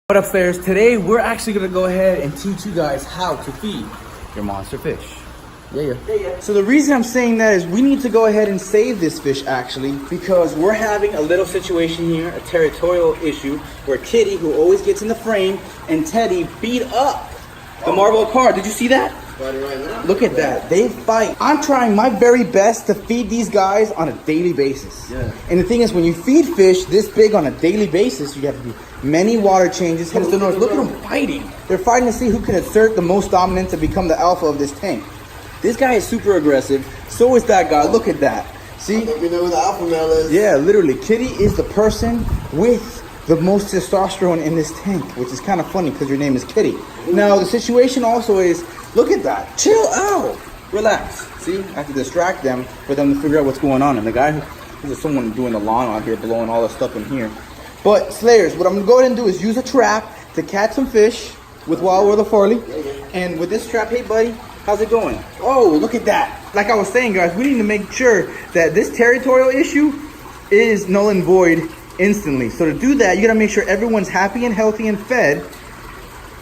What up, players? Today we're actually gonna go ahead and teach you guys how to feed your monster fish. Yeah. So the reason I'm saying that is we need to go ahead and save this fish actually because we're having a little situation here, a territorial issue where Kitty, who always gets in the frame, and Teddy beat up the marble car. Did you see that? Look at that. They fight. I'm trying my very best to feed these guys on a daily basis. Yeah. And the thing is, when you feed fish this big on a daily basis, you have to do many water changes. Hence the noise. Look at them fighting. They're fighting to see who can assert the most dominance to become the alpha of this tank. This guy is super aggressive. So is that guy. Look at that. See? I think we know who the alpha male is. Yeah, literally. Kitty is the person with the most testosterone in this tank, which is kind of funny because your name is Kitty. Now, the situation also is, look at that. Chill out. Relax. See? I have to distract them for them to figure out what's going on. And the guy, this is someone doing the lawn out here, blowing all the stuff in here. But, Slayers, what I'm going to go ahead and do is use a trap to catch some fish with Wild World of Farley. And with this trap, hey, buddy, how's it going? Oh, look at that. Like I was saying, guys, we need to make sure that this territorial issue is null and void instantly. So to do that, you got to make sure everyone's happy and healthy and fed.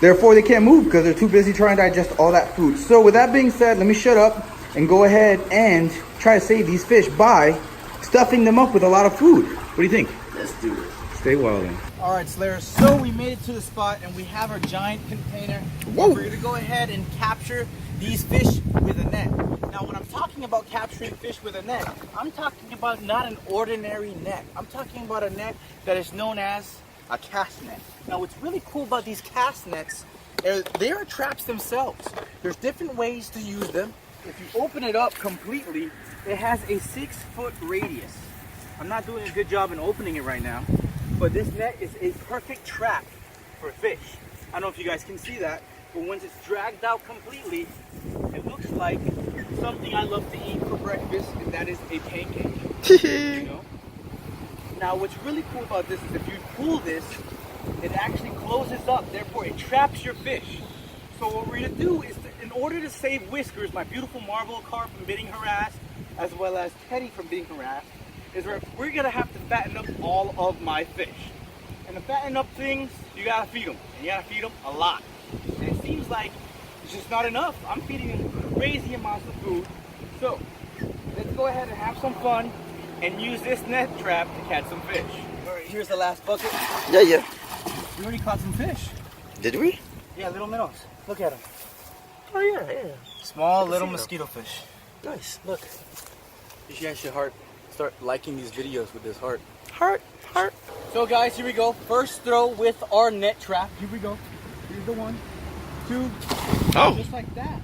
Therefore, they can't move because they're too busy trying to digest all that food. So with that being said, let me shut up and go ahead and try to save these fish by stuffing them up with a lot of food. What do you think? Let's do it. Stay wildin'. All right, Slayers. So we made it to the spot and we have our giant container. Whoa. We're gonna go ahead and capture these fish with a net. Now, when I'm talking about capturing fish with a net, I'm talking about not an ordinary net. I'm talking about a net that is known as a cast net. Now, what's really cool about these cast nets is they are traps themselves. There's different ways to use them. If you open it up completely, it has a 6-foot radius. I'm not doing a good job in opening it right now, but this net is a perfect trap for fish. I don't know if you guys can see that, but once it's dragged out completely, it looks like something I love to eat for breakfast, and that is a pancake. You know? Now, what's really cool about this is if you pull this, it actually closes up, therefore it traps your fish. So what we're gonna do is, in order to save Whiskers, my beautiful marble carp, from being harassed, as well as Teddy from being harassed, is we're gonna have to fatten up all of my fish. And to fatten up things, you gotta feed them. And you gotta feed them a lot. And it seems like it's just not enough. I'm feeding them crazy amounts of food. So, let's go ahead and have some fun and use this net trap to catch some fish. All right, here's the last bucket. Yeah. We already caught some fish. Did we? Yeah, little minnows. Look at them. Oh, yeah. Small little mosquito fish. Nice. Look. You guys should start liking these videos with this heart. Heart. So guys, here we go. First throw with our net trap. Here we go. Here's the 1, 2. Oh. Just like that.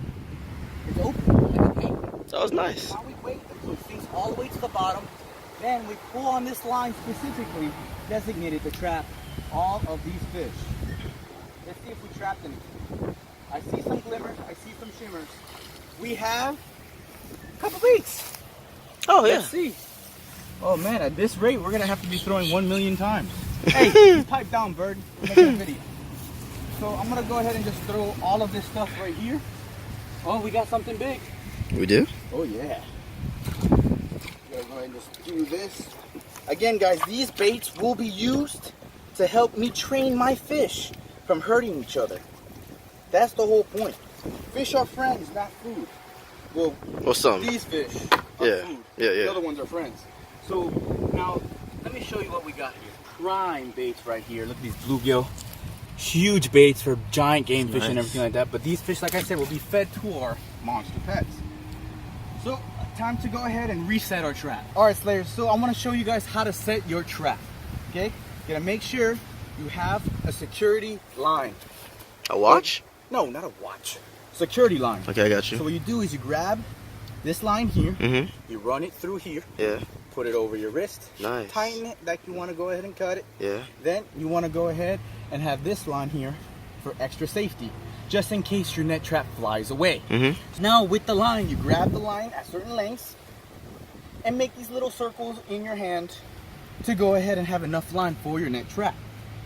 It's open like a cake. That was nice. Now we wait until it sinks all the way to the bottom. Then we pull on this line specifically designated to trap all of these fish. Let's see if we trapped anything. I see some glimmers. I see some shimmers. We have a couple baits. Oh, yeah. Let's see. Oh man, at this rate, we're gonna have to be throwing 1 million times. Hey, pipe down, bird. We're making a video. So I'm gonna go ahead and just throw all of this stuff right here. Oh, we got something big. We do? Oh yeah. We're gonna go ahead and just do this. Again, guys, these baits will be used to help me train my fish from hurting each other. That's the whole point. Fish are friends, not food. Well, some. These fish are food. Yeah. The other ones are friends. So now, let me show you what we got here. Prime baits right here. Look at these bluegill. Huge baits for giant game fish and everything like that. But these fish, like I said, will be fed to our monster pets. So, time to go ahead and reset our trap. All right, Slayers. So I want to show you guys how to set your trap. Okay? You gotta make sure you have a security line. A watch? No, not a watch. Security line. Okay, I got you. So what you do is you grab this line here. Mm-hmm. You run it through here. Yeah. Put it over your wrist. Nice. Tighten it like you want to go ahead and cut it. Yeah. Then you want to go ahead and have this line here for extra safety, just in case your net trap flies away. Mm-hmm. Now with the line, you grab the line at certain lengths and make these little circles in your hand to go ahead and have enough line for your net trap.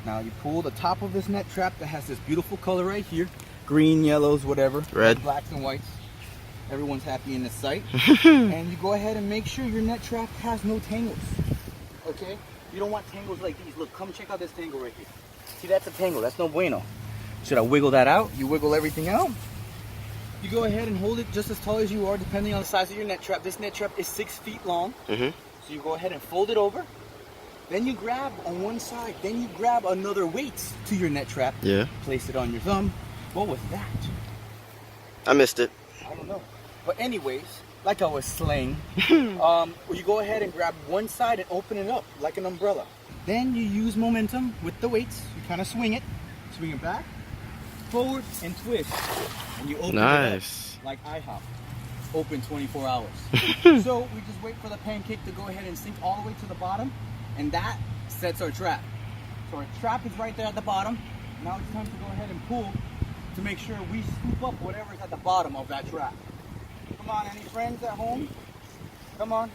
Now you pull the top of this net trap that has this beautiful color right here. Green, yellows, whatever. Red. Blacks and whites. Everyone's happy in this sight. And you go ahead and make sure your net trap has no tangles. Okay? You don't want tangles like these. Look, come check out this tangle right here. See, that's a tangle. That's no bueno. Should I wiggle that out? You wiggle everything out. You go ahead and hold it just as tall as you are, depending on the size of your net trap. This net trap is 6 feet long. Mm-hmm. So you go ahead and fold it over. Then you grab on one side. Then you grab another weight to your net trap. Yeah. Place it on your thumb. What was that? I missed it. I don't know. But anyways, like I was saying, you go ahead and grab one side and open it up like an umbrella. Then you use momentum with the weights. You kind of swing it back, forward, and twist. And you open it up like IHOP. Open 24 hours. So we just wait for the pancake to go ahead and sink all the way to the bottom, and that sets our trap. So our trap is right there at the bottom. Now it's time to go ahead and pull to make sure we scoop up whatever's at the bottom of that trap. Come on, any friends at home? Come on.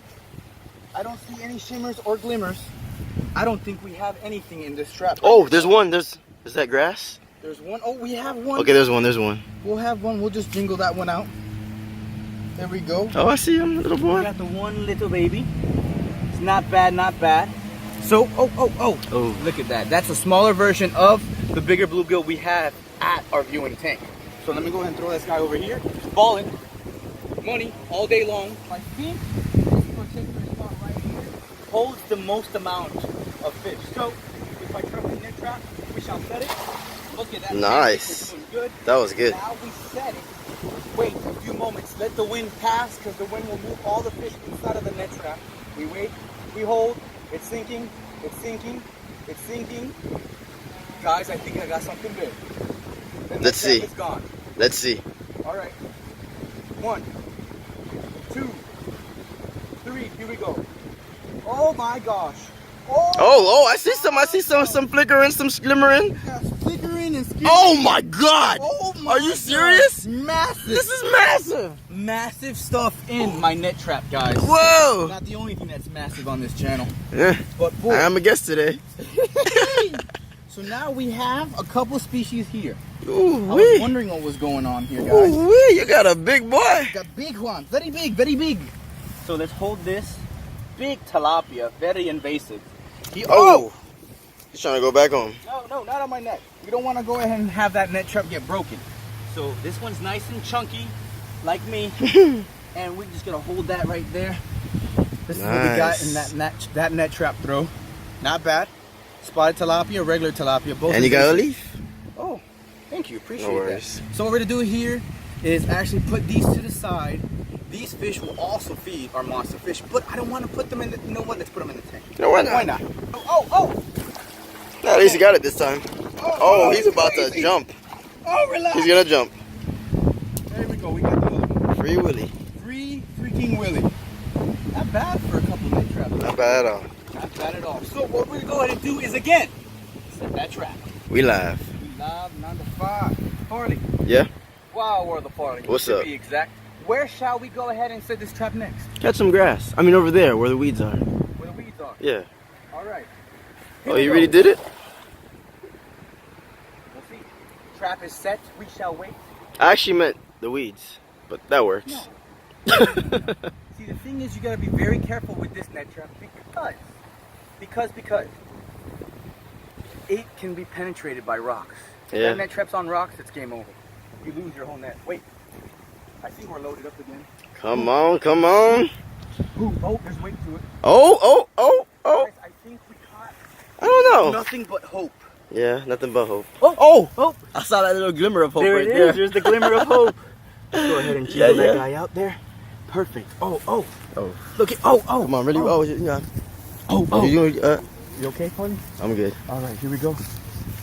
I don't see any shimmers or glimmers. I don't think we have anything in this trap. Oh, there's one. Is that grass? There's one. Oh, we have one. Okay, there's one. We'll have one. We'll just jingle that one out. There we go. Oh, I see him, little We boy. got the one little baby. It's not bad, not bad. So, oh, look at that. That's a smaller version of the bigger bluegill we have at our viewing tank. So let me go ahead and throw this guy over here. Balling. Money all day long. I think this particular spot right here holds the most amount of fish. So if I trap the net trap, we shall set it. Look at that. Nice. It's doing good. That was good. Now we set it. Wait a few moments. Let the wind pass, because the wind will move all the fish inside of the net trap. We wait. We hold. It's sinking. It's sinking. It's sinking. Guys, I think I got something big. Let's see. It's gone. Let's see. All right. 1, 2, 3. Here we go. Oh my gosh. Oh, I see some flickering, some glimmering. Flickering and skimming. Oh my God. Oh my Are you serious? God. Massive. This is massive. Massive stuff in my net trap, guys. Whoa. Not the only thing that's massive on this channel. Yeah. But boy. I'm a guest today. So now we have a couple species here. Ooh I was wee. wondering what was going on here, guys. Ooh wee. You got a big boy. Got big one. Very big, very big. So let's hold this big tilapia, very invasive. Oh. He's trying to go back home. No, not on my net. We don't want to go ahead and have that net trap get broken. So this one's nice and chunky, like me. And we're just going to hold that right there. This is what we got in that net trap throw. Not bad. Spotted tilapia, regular tilapia. Both. And you got a leaf. Oh, thank you. Appreciate No that. worries. So what we're going to do here is actually put these to the side. These fish will also feed our monster fish, but I don't want to put them in the, you know what, let's put them in the tank. No, why not? Why not? Oh. No, at least you got it this time. Oh, he's about to jump. Oh, relax. He's gonna jump. There we go, we got the other one. Free Willy. Free freaking Willy. Not bad for a couple net traps. Not bad at all. Not bad at all. So what we're going to go ahead and do is again, set that trap. We live. We live 9 to 5. Party. Yeah? Wow, we're the party. What's to up? be exact. Where shall we go ahead and set this trap next? Catch some grass. I mean over there where the weeds are. Where the weeds are. Yeah. All right. Oh, you really did it? We'll see. Trap is set. We shall wait. I actually meant the weeds, but that works. No. See, the thing is, you gotta be very careful with this net trap because it can be penetrated by rocks. If Yeah. that net trap's on rocks, it's game over. You lose your whole net. Wait, I think we're loaded up again. Come on, come on. Ooh, oh, there's weight to it. Oh. Guys, I think we caught I don't know. nothing but hope. Yeah, nothing but hope. Oh! I saw that little glimmer of hope There right it is. there. There's the glimmer of hope. Go ahead and jiggle Yeah. that guy out there. Perfect. Oh. Oh. Look at, oh. Come on, really? Oh, yeah. Oh. You You okay, Polly? I'm good. All right, here we go.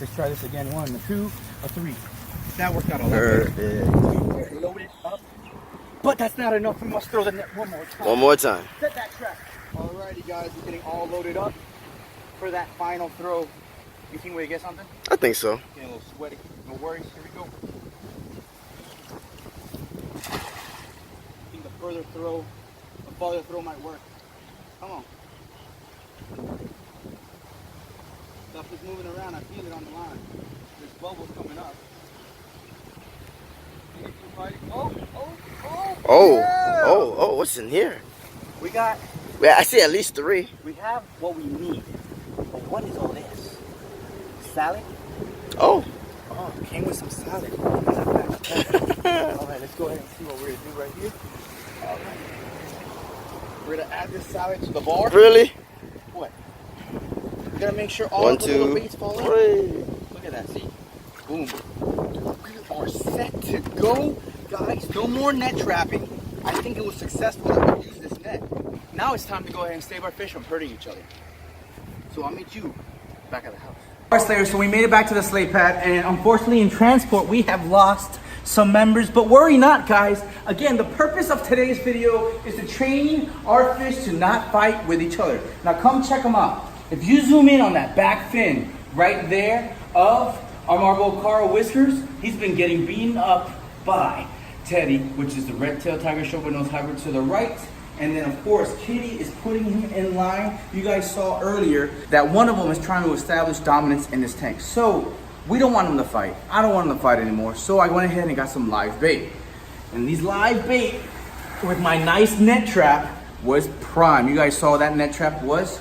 Let's try this again. 1, a 2, a 3. That worked out a lot better. Perfect. Load it up. But that's not enough. We must throw the net one more time. One more time. Set that trap. Alrighty, guys. We're getting all loaded up for that final throw. You think we get something? I think so. Getting a little sweaty. No worries. Here we go. I think the farther throw might work. Come on. Stuff is moving around. I feel it on the line. There's bubbles coming up. Oh, what's in here? We got, Yeah, I see at least 3. we have what we need. But what is all this? salad. Oh. Oh, it came with some salad. All right, let's go ahead and see what we're gonna do right here. All right. We're gonna add this salad to the bar. Really? What? We're gonna make sure all One, the little two, baits fall in. three. Look at that, see? Boom. We are set to go. Guys, no more net trapping. I think it was successful that we used this net. Now it's time to go ahead and save our fish from hurting each other. So I'll meet you back at the house. All right, Slayers, so we made it back to the sleigh pad, and unfortunately in transport we have lost some members, but worry not, guys. Again, the purpose of today's video is to train our fish to not fight with each other. Now come check them out. If you zoom in on that back fin right there of our Marble Carl Whiskers, he's been getting beaten up by Teddy, which is the red-tailed tiger shovelnose hybrid to the right. And then of course, Kitty is putting him in line. You guys saw earlier that one of them is trying to establish dominance in this tank. So we don't want him to fight. I don't want him to fight anymore. So I went ahead and got some live bait. And these live bait with my nice net trap was prime. You guys saw that net trap was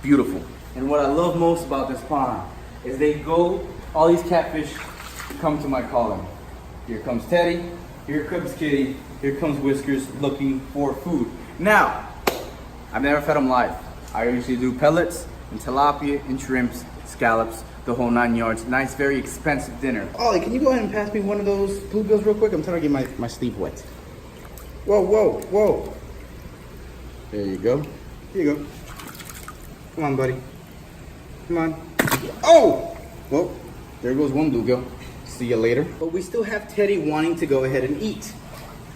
beautiful. And what I love most about this pond is all these catfish come to my calling. Here comes Teddy, here comes Kitty, here comes Whiskers looking for food. Now, I've never fed them live. I usually do pellets and tilapia and shrimps, scallops, the whole 9 yards. Nice, very expensive dinner. Ollie, can you go ahead and pass me one of those bluegills real quick? I'm trying to get my sleeve wet. Whoa, whoa, whoa. There you go. Here you go. Come on, buddy. Come on. Oh! Well, there goes one bluegill. See you later. But we still have Teddy wanting to go ahead and eat.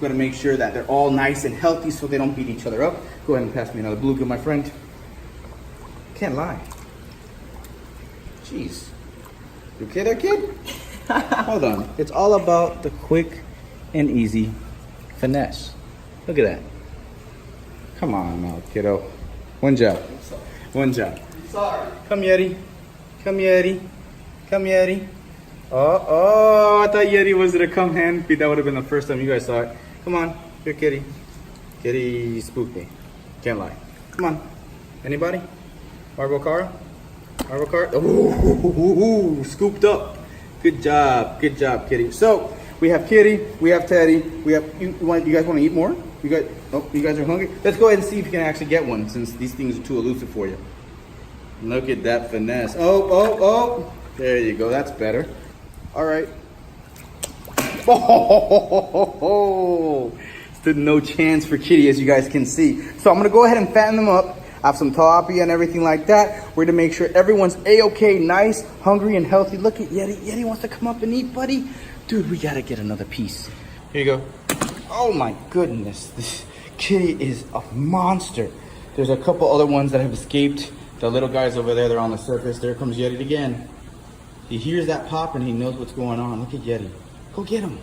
We're gonna make sure that they're all nice and healthy so they don't beat each other up. Go ahead and pass me another bluegill, my friend. Can't lie. Jeez. You okay there, kid? Hold on. It's all about the quick and easy finesse. Look at that. Come on now, kiddo. One job. One job. Sorry. Come, Yeti. Come, Yeti. Come, Yeti. Oh, I thought Yeti was gonna come hand feed. That would have been the first time you guys saw it. Come on, here, Kitty. Kitty spooked me. Can't lie. Come on. Anybody? Marble Carl? Marble Carl? Oh, scooped up. Good job, Kitty. So we have Kitty, we have Teddy, we have. You guys want to eat more? You guys are hungry. Let's go ahead and see if you can actually get one, since these things are too elusive for you. Look at that finesse. Oh. There you go. That's better. All right. Oh, stood no chance for Kitty, as you guys can see. So I'm gonna go ahead and fatten them up. I have some tilapia and everything like that. We're gonna make sure everyone's a-okay, nice, hungry, and healthy. Look at Yeti. Yeti wants to come up and eat, buddy. Dude, we gotta get another piece. Here you go. Oh my goodness, this Kitty is a monster. There's a couple other ones that have escaped. The little guys over there, they're on the surface. There comes Yeti again. He hears that pop and he knows what's going on. Look at Yeti. Go get him.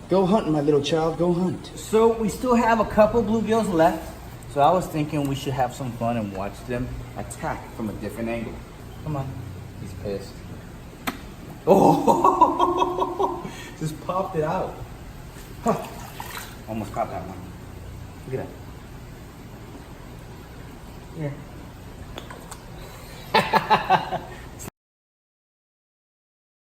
Go hunt, my little child. Go hunt. So we still have a couple bluegills left. So I was thinking we should have some fun and watch them attack from a different angle. Come on. He's pissed. Oh! Just popped it out. Huh. Almost caught that one. Look at that. Here.